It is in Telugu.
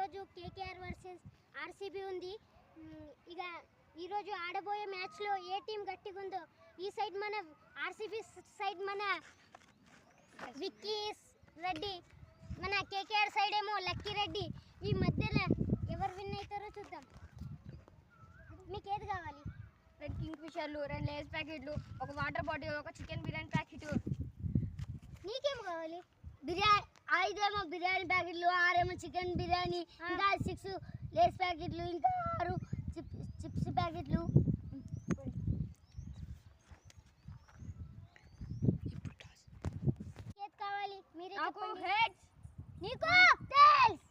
ఈరోజు కేకేఆర్ వర్సెస్ ఆర్సీబీ ఉంది. ఇక ఈరోజు ఆడబోయే మ్యాచ్లో ఏ టీం గట్టిగా ఉందో ఈ సైడ్ మన ఆర్సీబీ సైడ్ మన విక్కీ రెడ్డి, మన కేకేఆర్ సైడ్ ఏమో లక్కీ రెడ్డి. ఈ మధ్యలో ఎవరు విన్ అవుతారో చూద్దాం. మీకు ఏది కావాలి? 2 కింగ్ ఫిషర్లు, 2 లేస్ ప్యాకెట్లు, ఒక వాటర్ బాటిల్, ఒక చికెన్ బిర్యానీ ప్యాకెట్. నీకేం కావాలి? బిర్యానీ 5 బిర్యానీ ప్యాకెట్లు, 6 చికెన్ బిర్యానీ, ఇంకా 6 లేస్ ప్యాకెట్లు, ఇంకా 6 చిప్స్ ప్యాకెట్లు. ఏది కావాలి? మీరే నాకు చెప్పండి. హెడ్స్. నీకు టైల్స్.